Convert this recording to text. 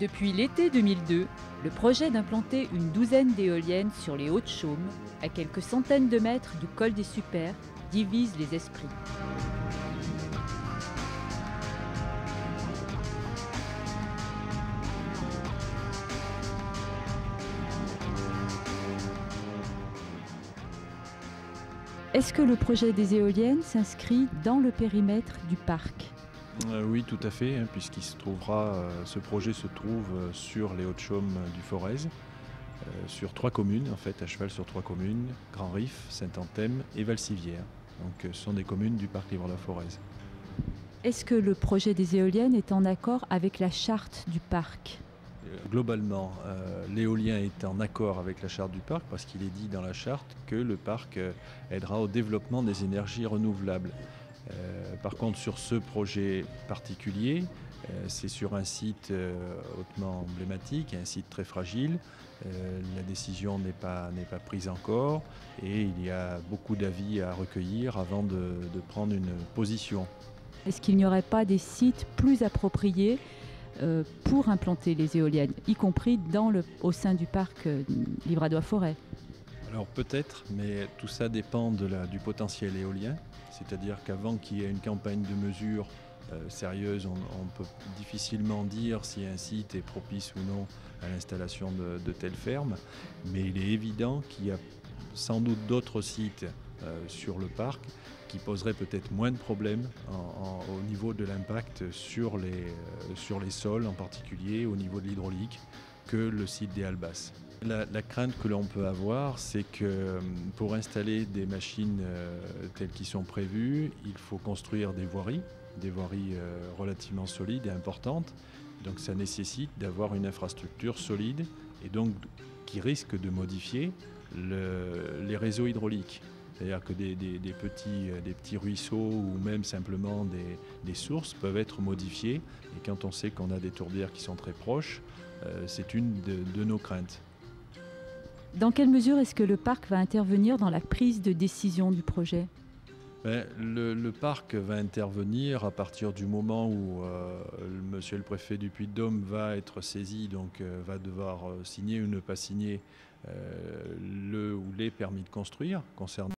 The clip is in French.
Depuis l'été 2002, le projet d'implanter une douzaine d'éoliennes sur les Hauts-de-Chaume, à quelques centaines de mètres du col des Supers, divise les esprits. Est-ce que le projet des éoliennes s'inscrit dans le périmètre du parc ? Oui, tout à fait, puisqu'il se trouvera, ce projet se trouve sur les Hauts-de-Chaume du Forez, sur 3 communes, en fait, à cheval sur 3 communes, Grand Rif, Saint-Anthème et Valcivière. Donc ce sont des communes du parc Livre-la-Forez. Est-ce que le projet des éoliennes est en accord avec la charte du parc ? Globalement, l'éolien est en accord avec la charte du parc parce qu'il est dit dans la charte que le parc aidera au développement des énergies renouvelables. Par contre, sur ce projet particulier, c'est sur un site hautement emblématique, un site très fragile. La décision n'est pas prise encore et il y a beaucoup d'avis à recueillir avant de prendre une position. Est-ce qu'il n'y aurait pas des sites plus appropriés pour implanter les éoliennes, y compris au sein du parc Livradois-Forêt ? Alors peut-être, mais tout ça dépend du potentiel éolien. C'est-à-dire qu'avant qu'il y ait une campagne de mesure sérieuse, on peut difficilement dire si un site est propice ou non à l'installation de telles fermes. Mais il est évident qu'il y a sans doute d'autres sites sur le parc qui poseraient peut-être moins de problèmes au niveau de l'impact sur les sols en particulier, au niveau de l'hydraulique, que le site des Halbas. La crainte que l'on peut avoir, c'est que pour installer des machines telles qu'elles sont prévues, il faut construire des voiries relativement solides et importantes. Donc ça nécessite d'avoir une infrastructure solide et donc qui risque de modifier les réseaux hydrauliques. C'est-à-dire que des petits ruisseaux ou même simplement des sources peuvent être modifiés. Et quand on sait qu'on a des tourbières qui sont très proches, c'est une de nos craintes. Dans quelle mesure est-ce que le parc va intervenir dans la prise de décision du projet ? Le parc va intervenir à partir du moment où monsieur le préfet du Puy-de-Dôme va être saisi, donc va devoir signer ou ne pas signer le ou les permis de construire concernant